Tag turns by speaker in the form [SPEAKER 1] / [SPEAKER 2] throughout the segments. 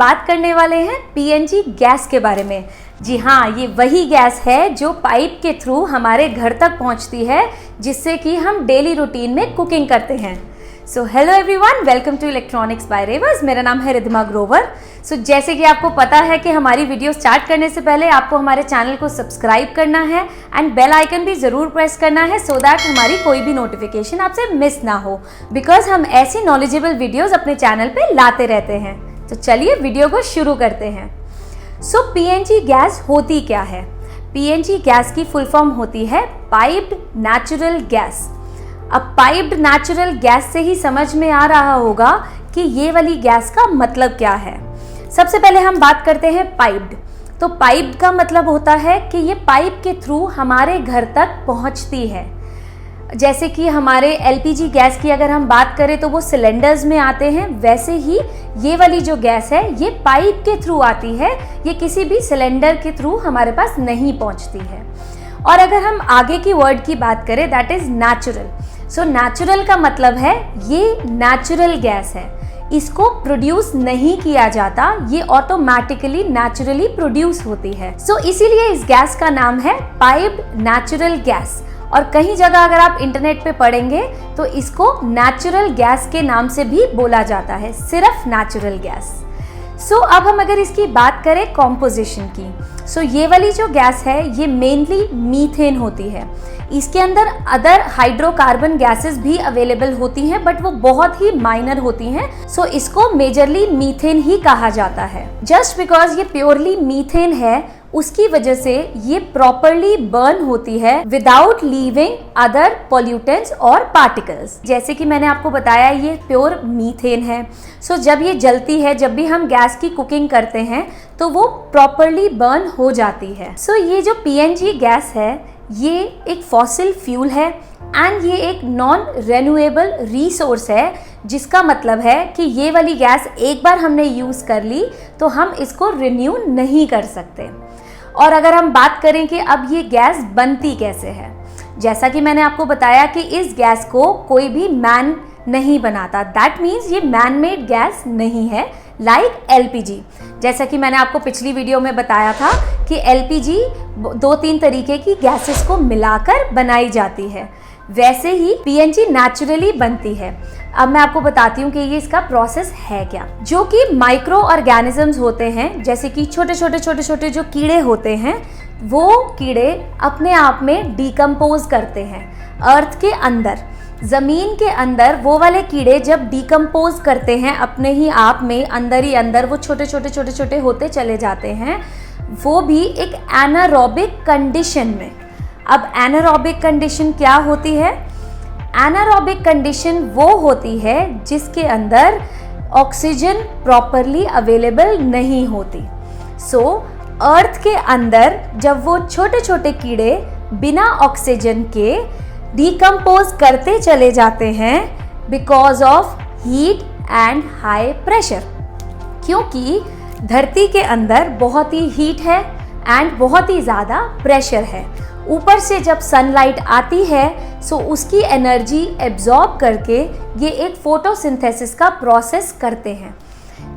[SPEAKER 1] बात करने वाले हैं पीएनजी गैस के बारे में। जी हाँ, ये वही गैस है जो पाइप के थ्रू हमारे घर तक पहुंचती है, जिससे कि हम डेली रूटीन में कुकिंग करते हैं। So hello everyone, welcome to electronics by Revers. मेरा नाम है रिद्धिमा ग्रोवर। जैसे कि आपको पता है कि हमारी वीडियो स्टार्ट करने से पहले आपको हमारे चैनल को सब्सक्राइब करना है एंड बेल आइकन भी ज़रूर प्रेस करना है सो दैट हमारी कोई भी नोटिफिकेशन आपसे मिस ना हो, बिकॉज हम ऐसी नॉलेजेबल वीडियोज़ अपने चैनल पे लाते रहते हैं। तो चलिए वीडियो को शुरू करते हैं। पीएनजी गैस होती क्या है? पीएनजी गैस की फुल फॉर्म होती है पाइप्ड नेचुरल गैस। अब पाइप्ड नेचुरल गैस से ही समझ में आ रहा होगा कि ये वाली गैस का मतलब क्या है। सबसे पहले हम बात करते हैं पाइप्ड। तो पाइप्ड का मतलब होता है कि ये पाइप के थ्रू हमारे घर तक पहुंचती है। जैसे कि हमारे एलपीजी गैस की अगर हम बात करें तो वो सिलेंडर्स में आते हैं, वैसे ही ये वाली जो गैस है ये पाइप के थ्रू आती है, ये किसी भी सिलेंडर के थ्रू हमारे पास नहीं पहुंचती है। और अगर हम आगे की वर्ड की बात करें दैट इज नेचुरल। नेचुरल का मतलब है ये नेचुरल गैस है, इसको प्रोड्यूस नहीं किया जाता, ये ऑटोमेटिकली नेचुरली प्रोड्यूस होती है। इसीलिए इस गैस का नाम है पाइप्ड नेचुरल गैस। और कहीं जगह अगर आप इंटरनेट पे पढ़ेंगे तो इसको नेचुरल गैस के नाम से भी बोला जाता है, सिर्फ नेचुरल गैस। अब हम अगर इसकी बात करें कॉम्पोजिशन की, ये वाली जो गैस है ये मेनली मीथेन होती है। इसके अंदर अदर हाइड्रोकार्बन गैसेस भी अवेलेबल होती हैं, बट वो बहुत ही माइनर होती हैं। इसको मेजरली मीथेन ही कहा जाता है। जस्ट बिकॉज ये प्योरली मीथेन है, उसकी वजह से ये प्रॉपरली बर्न होती है विदाउट लीविंग अदर पॉल्यूटेंट्स और पार्टिकल्स। जैसे कि मैंने आपको बताया ये प्योर मीथेन है। जब ये जलती है, जब भी हम गैस की कुकिंग करते हैं तो वो प्रॉपरली बर्न हो जाती है। ये जो पीएनजी गैस है ये एक फॉसिल फ्यूल है एंड ये एक नॉन रेन्यूएबल रिसोर्स है, जिसका मतलब है कि ये वाली गैस एक बार हमने यूज़ कर ली तो हम इसको रिन्यू नहीं कर सकते। और अगर हम बात करें कि अब ये गैस बनती कैसे है, जैसा कि मैंने आपको बताया कि इस गैस को कोई भी मैन नहीं बनाता। दैट मीन्स ये मैन मेड गैस नहीं है लाइक एलपीजी। जैसा कि मैंने आपको पिछली वीडियो में बताया था कि एलपीजी 2-3 तरीके की गैसेस को मिलाकर बनाई जाती है, वैसे ही पीएनजी नेचुरली बनती है। अब मैं आपको बताती हूँ कि ये इसका प्रोसेस है क्या। जो कि माइक्रो ऑर्गेनिजम्स होते हैं, जैसे कि छोटे छोटे जो कीड़े होते हैं, वो कीड़े अपने आप में डिकम्पोज करते हैं अर्थ के अंदर। ज़मीन के अंदर वो वाले कीड़े जब डिकम्पोज करते हैं अपने ही आप में, अंदर ही अंदर वो छोटे होते चले जाते हैं, वो भी एक एनारोबिक कंडीशन में। अब एनारोबिक कंडीशन क्या होती है? एनारोबिक कंडीशन वो होती है जिसके अंदर ऑक्सीजन प्रॉपरली अवेलेबल नहीं होती। अर्थ के अंदर जब वो छोटे कीड़े बिना ऑक्सीजन के डिकम्पोज करते चले जाते हैं because of heat and high pressure, क्योंकि धरती के अंदर बहुत ही हीट है एंड बहुत ही ज़्यादा प्रेशर है। ऊपर से जब सनलाइट आती है उसकी एनर्जी एब्जॉर्ब करके ये एक फोटोसिंथेसिस का प्रोसेस करते हैं,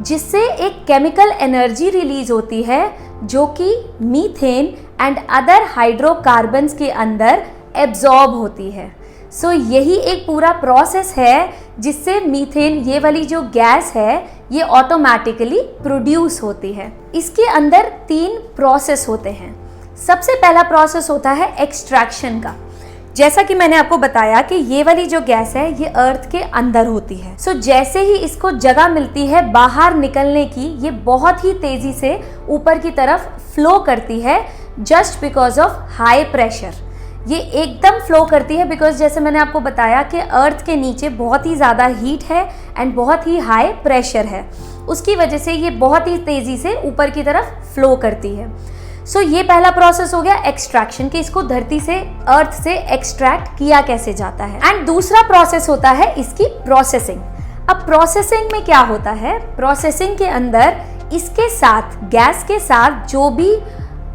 [SPEAKER 1] जिससे एक केमिकल एनर्जी रिलीज होती है जो कि मीथेन एंड अदर हाइड्रोकार्बन्स के अंदर एब्जॉर्ब होती है। यही एक पूरा प्रोसेस है जिससे मीथेन, ये वाली जो गैस है, ये ऑटोमेटिकली प्रोड्यूस होती है। इसके अंदर 3 प्रोसेस होते हैं। सबसे पहला प्रोसेस होता है एक्सट्रैक्शन का। जैसा कि मैंने आपको बताया कि ये वाली जो गैस है ये अर्थ के अंदर होती है। जैसे ही इसको जगह मिलती है बाहर निकलने की, ये बहुत ही तेजी से ऊपर की तरफ फ्लो करती है just because of high pressure. ये एकदम फ्लो करती है बिकॉज जैसे मैंने आपको बताया कि अर्थ के नीचे बहुत ही ज़्यादा हीट है एंड बहुत ही हाई प्रेशर है, उसकी वजह से ये बहुत ही तेज़ी से ऊपर की तरफ फ्लो करती है। ये पहला प्रोसेस हो गया एक्सट्रैक्शन, कि इसको धरती से, अर्थ से एक्सट्रैक्ट किया कैसे जाता है। एंड दूसरा प्रोसेस होता है इसकी प्रोसेसिंग। अब प्रोसेसिंग में क्या होता है? प्रोसेसिंग के अंदर इसके साथ, गैस के साथ जो भी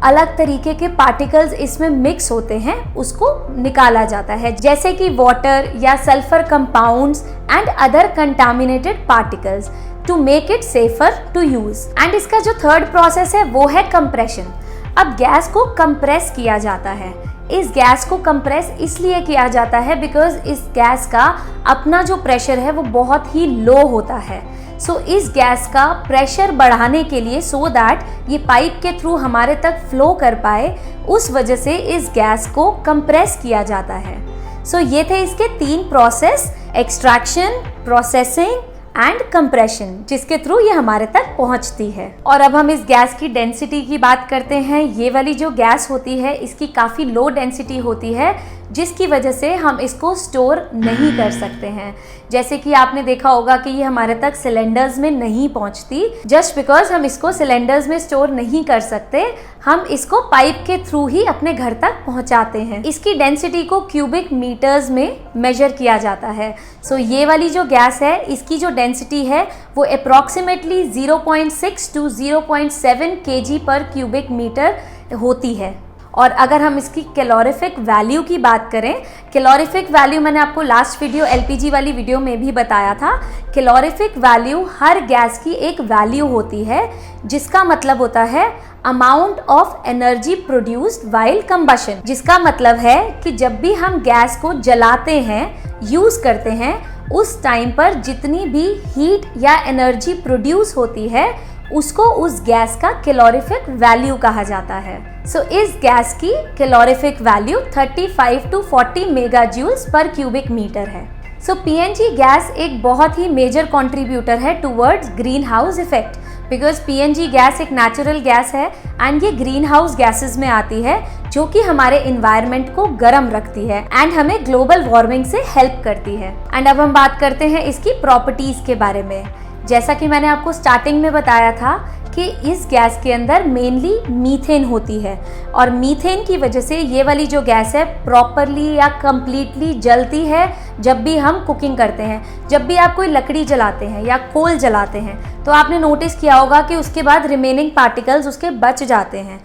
[SPEAKER 1] अलग तरीके के पार्टिकल्स इसमें मिक्स होते हैं उसको निकाला जाता है, जैसे कि वाटर या sulphur compounds and other contaminated particles. To make it safer to use. And इसका जो थर्ड प्रोसेस है वो है कंप्रेशन। अब गैस को कंप्रेस किया जाता है। इस गैस को कंप्रेस इसलिए किया जाता है बिकॉज इस गैस का अपना जो प्रेशर है वो बहुत ही लो होता है। सो इस गैस का प्रेशर बढ़ाने के लिए सो दैट ये पाइप के थ्रू हमारे तक फ्लो कर पाए, उस वजह से इस गैस को कंप्रेस किया जाता है। सो ये थे इसके 3 process, extraction, processing and compression, जिसके थ्रू ये हमारे तक पहुंचती है। और अब हम इस गैस की डेंसिटी की बात करते हैं। ये वाली जो गैस होती है इसकी काफ़ी लो डेंसिटी होती है, जिसकी वजह से हम इसको स्टोर नहीं कर सकते हैं। जैसे कि आपने देखा होगा कि ये हमारे तक सिलेंडर्स में नहीं पहुंचती। जस्ट बिकॉज हम इसको सिलेंडर्स में स्टोर नहीं कर सकते, हम इसको पाइप के थ्रू ही अपने घर तक पहुंचाते हैं। इसकी डेंसिटी को क्यूबिक मीटर्स में मेजर किया जाता है। सो ये वाली जो गैस है इसकी जो डेंसिटी है वो अप्रॉक्सीमेटली 0.6 टू 0.7 kg पर क्यूबिक मीटर होती है। और अगर हम इसकी कैलोरीफिक वैल्यू की बात करें, कैलोरीफिक वैल्यू मैंने आपको लास्ट वीडियो एलपीजी वाली वीडियो में भी बताया था। कैलोरीफिक वैल्यू हर गैस की एक वैल्यू होती है, जिसका मतलब होता है amount of energy produced while combustion. जिसका मतलब है कि जब भी हम गैस को जलाते हैं, यूज़ करते हैं, उस टाइम पर जितनी भी हीट या एनर्जी प्रोड्यूस होती है उसको उस गैस का कैलोरीफिक वैल्यू कहा जाता है। सो इस गैस की calorific value 35 to 40 mega joules per cubic metre है। सो पीएनजी गैस एक बहुत ही मेजर कंट्रीब्यूटर है towards green house effect, because PNG gas एक नेचुरल गैस है एंड ये ग्रीन हाउस गैसेज में आती है, जो कि हमारे इन्वायरमेंट को गर्म रखती है एंड हमें ग्लोबल वार्मिंग से हेल्प करती है। एंड अब हम बात करते हैं इसकी प्रॉपर्टीज के बारे में। जैसा कि मैंने आपको स्टार्टिंग में बताया था कि इस गैस के अंदर मेनली मीथेन होती है, और मीथेन की वजह से ये वाली जो गैस है प्रॉपरली या कंप्लीटली जलती है जब भी हम कुकिंग करते हैं। जब भी आप कोई लकड़ी जलाते हैं या कोल जलाते हैं तो आपने नोटिस किया होगा कि उसके बाद रिमेनिंग पार्टिकल्स उसके बच जाते हैं।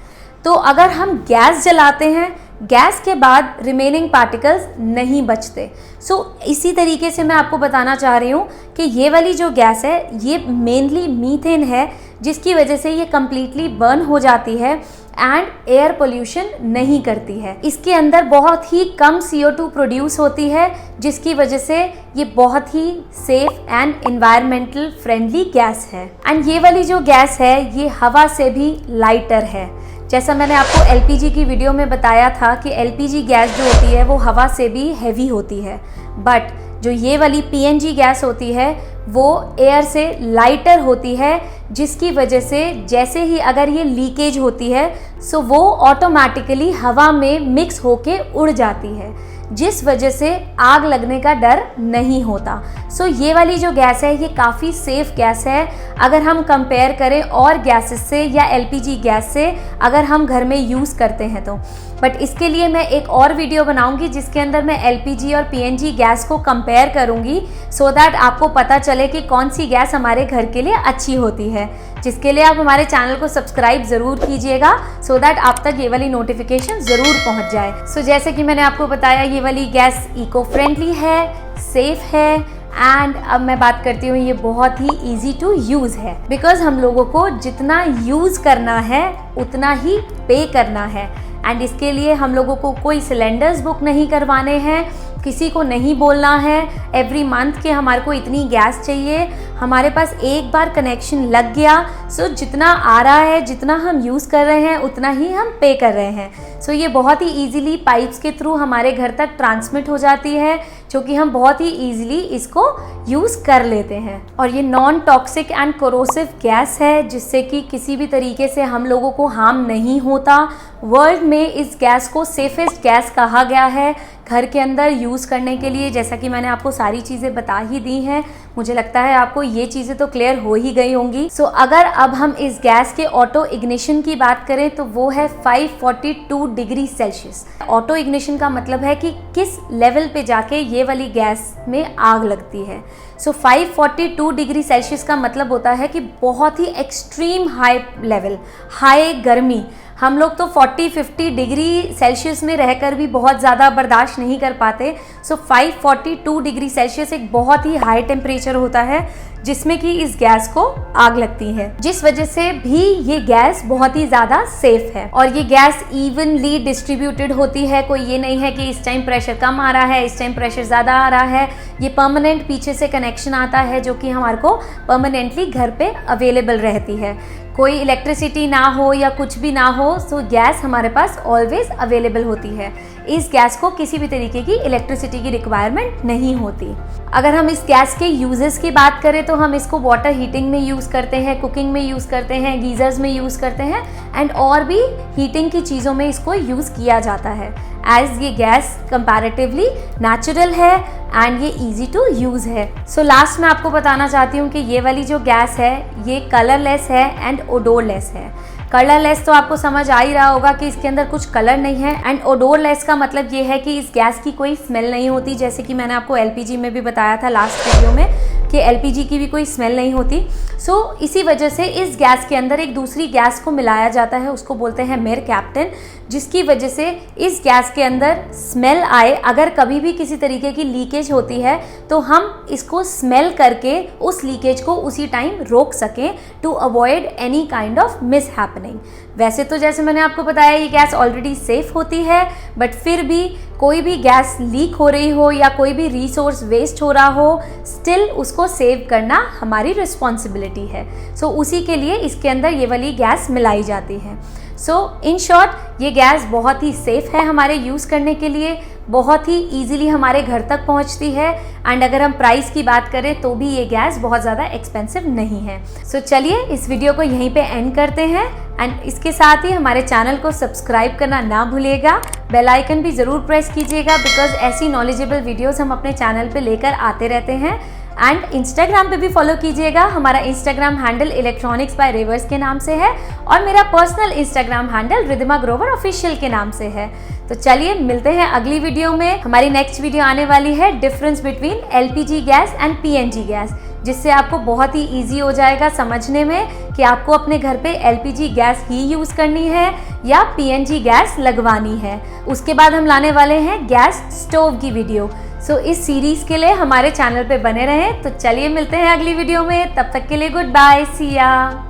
[SPEAKER 1] तो अगर हम गैस जलाते हैं, गैस के बाद रिमेनिंग पार्टिकल्स नहीं बचते। सो इसी तरीके से मैं आपको बताना चाह रही हूँ कि ये वाली जो गैस है ये मेनली मीथेन है, जिसकी वजह से ये कम्प्लीटली बर्न हो जाती है एंड एयर पोल्यूशन नहीं करती है। इसके अंदर बहुत ही कम CO2 प्रोड्यूस होती है, जिसकी वजह से ये बहुत ही safe and environmental friendly gas है। एंड ये वाली जो गैस है ये हवा से भी लाइटर है। जैसा मैंने आपको एलपीजी की वीडियो में बताया था कि एलपीजी गैस जो होती है वो हवा से भी हैवी होती है, बट जो ये वाली पीएनजी गैस होती है वो एयर से लाइटर होती है, जिसकी वजह से जैसे ही अगर ये लीकेज होती है सो वो ऑटोमेटिकली हवा में मिक्स होके उड़ जाती है, जिस वजह से आग लगने का डर नहीं होता। सो ये वाली जो गैस है ये काफ़ी सेफ गैस है अगर हम कंपेयर करें और गैसेस से या एलपीजी गैस से, अगर हम घर में यूज़ करते हैं तो। बट इसके लिए मैं एक और वीडियो बनाऊंगी जिसके अंदर मैं एलपीजी और पीएनजी गैस को कंपेयर करूंगी, सो दैट आपको पता चले कि कौन सी गैस हमारे घर के लिए अच्छी होती है। जिसके लिए आप हमारे चैनल को सब्सक्राइब ज़रूर कीजिएगा, सो दैट आप तक ये वाली नोटिफिकेशन ज़रूर पहुंच जाए। सो जैसे कि मैंने आपको बताया ये वाली गैस इको फ्रेंडली है, सेफ है, एंड अब मैं बात करती हूँ ये बहुत ही ईजी टू यूज़ है, बिकॉज हम लोगों को जितना यूज़ करना है उतना ही पे करना है। एंड इसके लिए हम लोगों को कोई सिलेंडर्स बुक नहीं करवाने हैं, किसी को नहीं बोलना है एवरी मंथ कि हमारे को इतनी गैस चाहिए। हमारे पास एक बार कनेक्शन लग गया, सो जितना आ रहा है, जितना हम यूज़ कर रहे हैं उतना ही हम पे कर रहे हैं। सो ये बहुत ही ईजिली पाइप्स के थ्रू हमारे घर तक ट्रांसमिट हो जाती है, जो कि हम बहुत ही ईजिली इसको यूज़ कर लेते हैं। और ये non toxic and corrosive gas है, जिससे कि किसी भी तरीके से हम लोगों को हार्म नहीं होता। वर्ल्ड में इस गैस को सेफेस्ट गैस कहा गया है घर के अंदर यूज़ करने के लिए। जैसा कि मैंने आपको सारी चीज़ें बता ही दी हैं, मुझे लगता है आपको ये चीज़ें तो क्लियर हो ही गई होंगी। सो अगर अब हम इस गैस के ऑटो इग्निशन की बात करें तो वो है 542 डिग्री सेल्सियस। ऑटो इग्निशन का मतलब है कि किस लेवल पे जाके ये वाली गैस में आग लगती है। सो 542 डिग्री सेल्सियस का मतलब होता है कि बहुत ही एक्सट्रीम हाई लेवल, हाई गर्मी। हम लोग तो 40-50 डिग्री सेल्सियस में रहकर भी बहुत ज़्यादा बर्दाश्त नहीं कर पाते। सो 542 डिग्री सेल्सियस एक बहुत ही हाई टेम्परेचर होता है, जिसमें कि इस गैस को आग लगती है, जिस वजह से भी ये गैस बहुत ही ज्यादा सेफ है। और ये गैस इवनली डिस्ट्रीब्यूटेड होती है। कोई ये नहीं है कि इस टाइम प्रेशर कम आ रहा है, इस टाइम प्रेशर ज्यादा आ रहा है। ये परमानेंट पीछे से कनेक्शन आता है जो कि हमारे को परमानेंटली घर पे अवेलेबल रहती है। कोई इलेक्ट्रिसिटी ना हो या कुछ भी ना हो, तो गैस हमारे पास ऑलवेज अवेलेबल होती है। इस गैस को किसी भी तरीके की इलेक्ट्रिसिटी की रिक्वायरमेंट नहीं होती। अगर हम इस गैस के यूजेस की बात करें तो हम इसको वाटर हीटिंग में यूज़ करते हैं, कुकिंग में यूज़ करते हैं, गीजर्स में यूज़ करते हैं एंड और भी हीटिंग की चीज़ों में इसको यूज़ किया जाता है। एज ये गैस कंपैरेटिवली नेचुरल है एंड ये इजी टू यूज़ है। सो लास्ट मैं आपको बताना चाहती हूँ कि ये वाली जो गैस है ये कलरलेस है एंड ओडोरलेस है। कलरलेस तो आपको समझ आ ही रहा होगा कि इसके अंदर कुछ कलर नहीं है एंड ओडोरलेस का मतलब ये है कि इस गैस की कोई स्मेल नहीं होती, जैसे कि मैंने आपको एलपीजी में भी बताया था लास्ट वीडियो में कि एलपीजी की भी कोई स्मेल नहीं होती। सो इसी वजह से इस गैस के अंदर एक दूसरी गैस को मिलाया जाता है, उसको बोलते हैं मेरकैप्टन, जिसकी वजह से इस गैस के अंदर स्मेल आए। अगर कभी भी किसी तरीके की लीकेज होती है तो हम इसको स्मेल करके उस लीकेज को उसी टाइम रोक सकें to avoid any kind of mishappening. वैसे तो जैसे मैंने आपको बताया ये गैस ऑलरेडी सेफ होती है, बट फिर भी कोई भी गैस लीक हो रही हो या कोई भी रिसोर्स वेस्ट हो रहा हो, स्टिल उसको सेव करना हमारी रिस्पॉन्सिबिलिटी है। सो उसी के लिए इसके अंदर ये वाली गैस मिलाई जाती है। सो इन शॉर्ट ये गैस बहुत ही सेफ है हमारे यूज़ करने के लिए, बहुत ही ईजिली हमारे घर तक पहुंचती है एंड अगर हम प्राइस की बात करें तो भी ये गैस बहुत ज़्यादा एक्सपेंसिव नहीं है। सो चलिए इस वीडियो को यहीं पे एंड करते हैं एंड इसके साथ ही हमारे चैनल को सब्सक्राइब करना ना भूलिएगा, बेल आइकन भी ज़रूर प्रेस कीजिएगा बिकॉज ऐसी नॉलेजेबल वीडियोस हम अपने चैनल पे लेकर आते रहते हैं। एंड इंस्टाग्राम पे भी फॉलो कीजिएगा, हमारा Instagram handle electronics by reverse के नाम से है और मेरा personal Instagram handle Riddhima Grover official के नाम से है। तो चलिए मिलते हैं अगली वीडियो में। हमारी नेक्स्ट वीडियो आने वाली है difference between LPG gas and PNG gas, जिससे आपको बहुत ही ईजी हो जाएगा समझने में कि आपको अपने घर पे एलपीजी गैस ही यूज़ करनी है या पीएनजी गैस लगवानी है। उसके बाद हम लाने वाले हैं गैस स्टोव की वीडियो। सो इस सीरीज़ के लिए हमारे चैनल पे बने रहें। तो चलिए मिलते हैं अगली वीडियो में, तब तक के लिए गुड बाय, सी या।